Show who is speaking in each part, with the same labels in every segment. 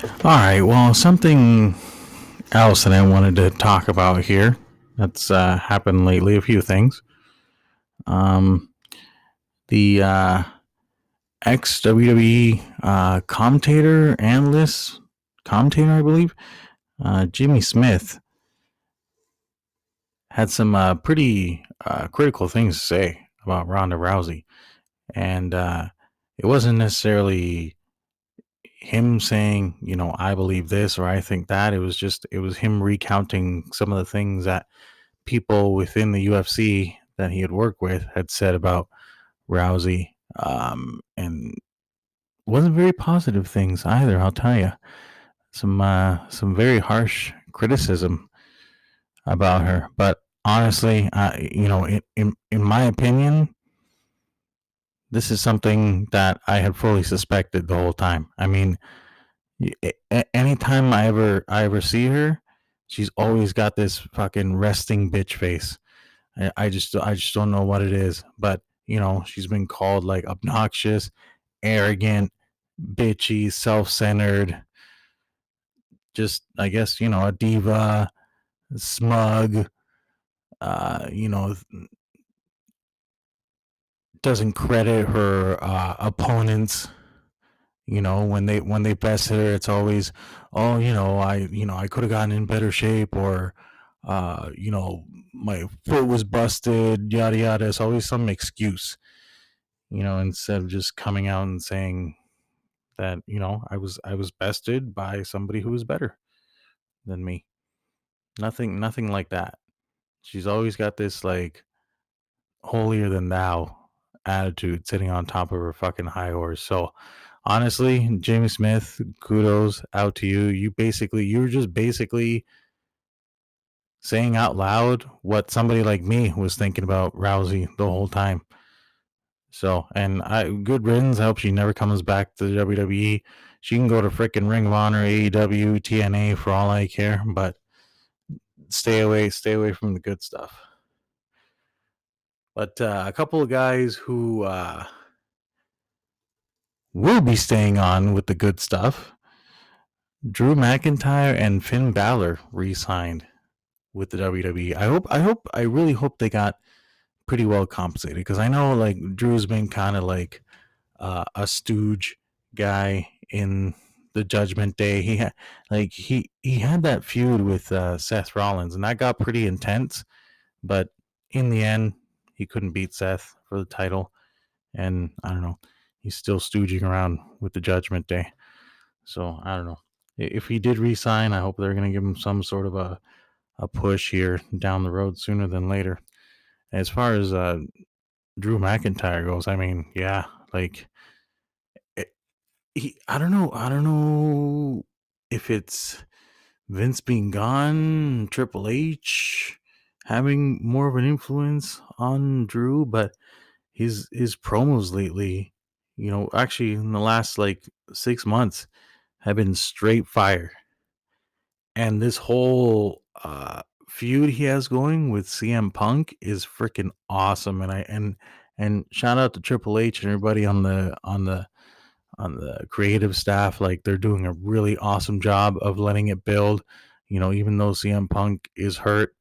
Speaker 1: All right. Well, something else that I wanted to talk about here that's happened lately. A few things. Um, the ex WWE commentator, analyst, commentator, I believe, Jimmy Smith, had some pretty critical things to say about Ronda Rousey, and it wasn't necessarily him saying, I believe this or I think that. It was him recounting some of the things that people within the UFC that he had worked with had said about Rousey, and wasn't very positive things either. I'll tell you, some very harsh criticism about her. But honestly, in my opinion, this is something that I had fully suspected the whole time. I mean, anytime I ever see her, she's always got this fucking resting bitch face. I just don't know what it is, but she's been called like obnoxious, arrogant, bitchy, self-centered, just I guess a diva, smug. You know, doesn't credit her opponents. When they best her, it's always, oh, I could have gotten in better shape, or my foot was busted, yada yada. It's always some excuse, instead of just coming out and saying that I was bested by somebody who was better than me. Nothing like that. She's always got this like holier than thou attitude sitting on top of her fucking high horse. So honestly, Jamie Smith, kudos out to you. You were just basically saying out loud what somebody like me was thinking about Rousey the whole time. So, and good riddance. I hope she never comes back to the WWE. She can go to frickin' Ring of Honor, AEW, TNA for all I care, but stay away from the good stuff. But a couple of guys who will be staying on with the good stuff. Drew McIntyre and Finn Balor re-signed with the WWE. I really hope they got pretty well compensated, because I know like Drew's been kind of like a stooge guy in the Judgment Day. He had that feud with Seth Rollins, and that got pretty intense. But in the end, he couldn't beat Seth for the title, and I don't know. He's still stooging around with the Judgment Day. So I don't know. If he did resign, I hope they're going to give him some sort of a push here down the road sooner than later. As far as Drew McIntyre goes, I mean, yeah, like it, I don't know if it's Vince being gone, Triple H having more of an influence on Drew, but his promos lately, actually in the last like 6 months, have been straight fire. And this whole feud he has going with CM Punk is freaking awesome. And shout out to Triple H and everybody on the creative staff. Like, they're doing a really awesome job of letting it build. Even though CM Punk is hurt,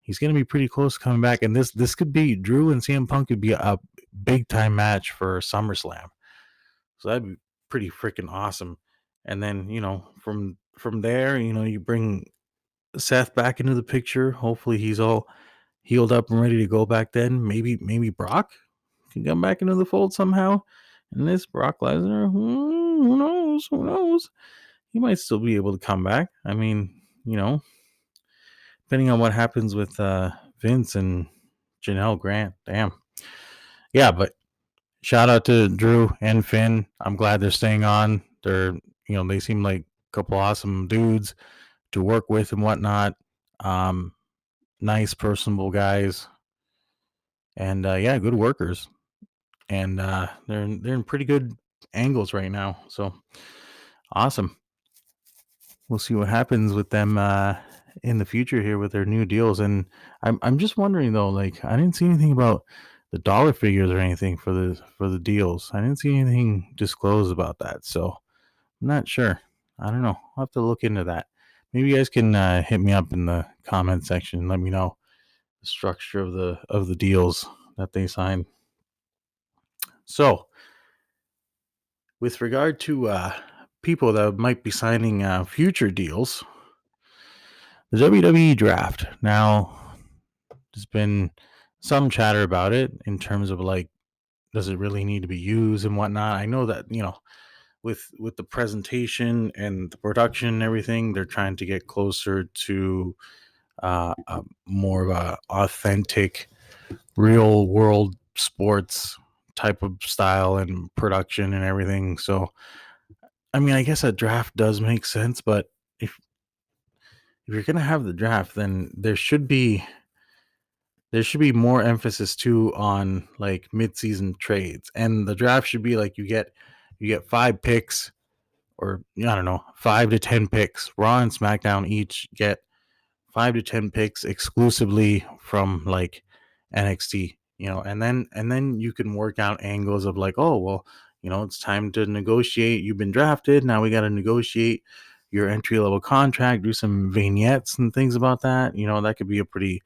Speaker 1: he's going to be pretty close to coming back. And this could be Drew and CM Punk could be a big time match for SummerSlam. So that'd be pretty freaking awesome. And then from there, you bring Seth back into the picture. Hopefully he's all healed up and ready to go back then. Maybe Brock can come back into the fold somehow. And this Brock Lesnar, who knows? Who knows? He might still be able to come back. I mean, depending on what happens with Vince and Janelle Grant. Damn. Yeah, but shout out to Drew and Finn. I'm glad they're staying on. They seem like a couple awesome dudes to work with and whatnot. Um, Nice, personable guys, and yeah, good workers. And they're in pretty good angles right now. So awesome. We'll see what happens with them in the future here with their new deals. And I'm just wondering though, like I didn't see anything about the dollar figures or anything for the deals. I didn't see anything disclosed about that. So I'm not sure. I don't know. I'll have to look into that. Maybe you guys can hit me up in the comment section and let me know the structure of the deals that they sign. So, with regard to people that might be signing future deals, the WWE draft. Now, there's been some chatter about it in terms of like, does it really need to be used and whatnot? I know that with the presentation and the production and everything, they're trying to get closer to more of a authentic, real world sports type of style and production and everything. So, I mean, I guess a draft does make sense, but if if you're gonna have the draft, then there should be more emphasis too on like mid-season trades, and the draft should be like you get 5 picks, or I don't know, 5 to 10 picks. Raw and SmackDown each get 5 to 10 picks exclusively from like NXT, and then you can work out angles of like, oh well, it's time to negotiate. You've been drafted, now we got to negotiate your entry level contract, do some vignettes and things about that. That could be a pretty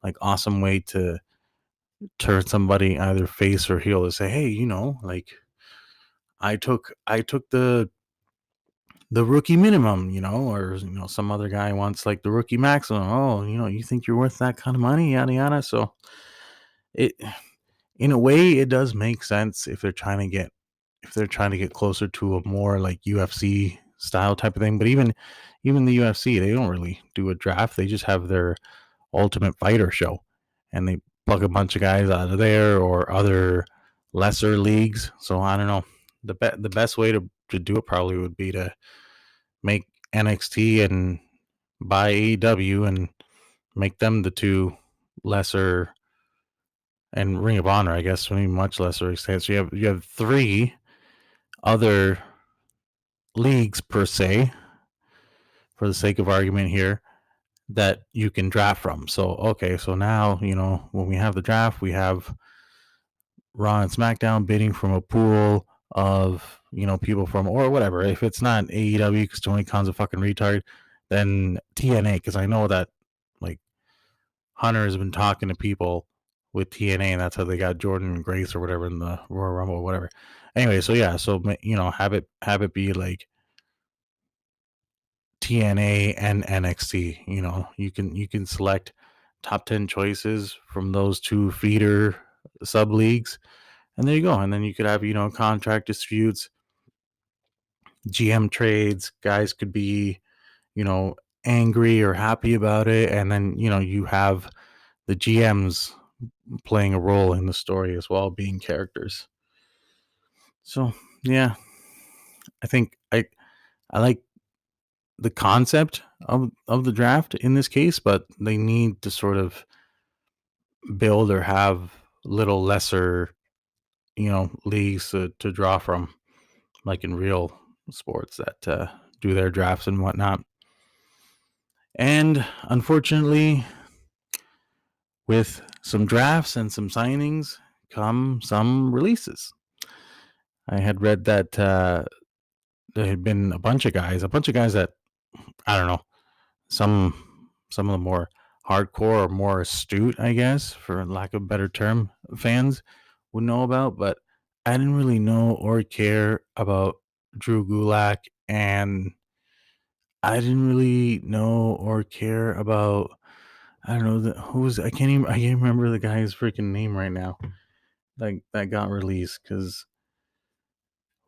Speaker 1: like awesome way to turn somebody either face or heel to say, hey, like I took the rookie minimum, or some other guy wants like the rookie maximum. Oh, you think you're worth that kind of money, yada yada. So it, in a way, it does make sense if they're trying to get closer to a more like UFC style type of thing. But even the UFC, they don't really do a draft. They just have their Ultimate Fighter show, and they plug a bunch of guys out of there or other lesser leagues. So I don't know. The best way to do it probably would be to make NXT and buy AEW and make them the two lesser, and Ring of Honor, I guess, to a much lesser extent. So you have three other leagues per se, for the sake of argument here, that you can draft from. So okay, so now when we have the draft, we have Raw and SmackDown bidding from a pool of people from, or whatever. If it's not AEW because Tony Khan's a fucking retard, then TNA, because I know that like Hunter has been talking to people with TNA, and that's how they got Jordan and Grace or whatever in the Royal Rumble or whatever. Anyway, so yeah, so have it be like TNA and NXT. You can select top 10 choices from those two feeder sub leagues, and there you go. And then you could have contract disputes, GM trades. Guys could be you know angry or happy about it, and then you have the GMs playing a role in the story as well, being characters. So yeah, I think I like the concept of the draft in this case, but they need to sort of build or have little lesser leagues to draw from, like in real sports that do their drafts and whatnot. And unfortunately, with some drafts and some signings come some releases. I had read that there had been a bunch of guys that, I don't know, some some of the more hardcore or more astute, I guess, for lack of a better term, fans would know about, but I didn't really know or care about Drew Gulak, and I didn't really know or care about, I don't know, I can't even remember the guy's freaking name right now. Like that got released, because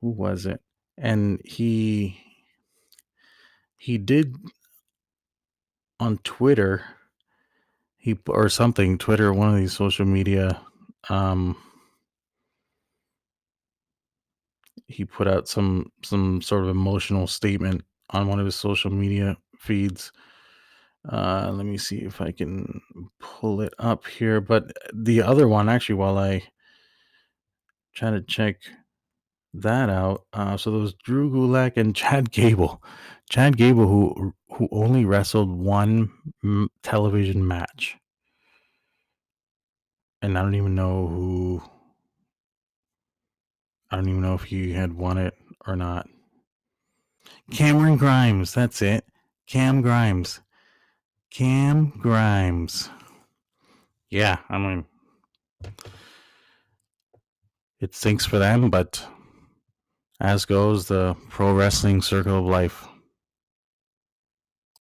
Speaker 1: who was it? And he did on Twitter, or something, Twitter, one of these social media, um he put out some sort of emotional statement on one of his social media feeds. Let me see if I can pull it up here. But the other one, actually, while I try to check that out, so there was Drew Gulak and Chad Gable. Chad Gable, who only wrestled one television match, and I don't even know if he had won it or not. Cameron Grimes, that's it. Cam Grimes. Cam Grimes. Yeah, I mean, it stinks for them, but as goes the pro wrestling circle of life.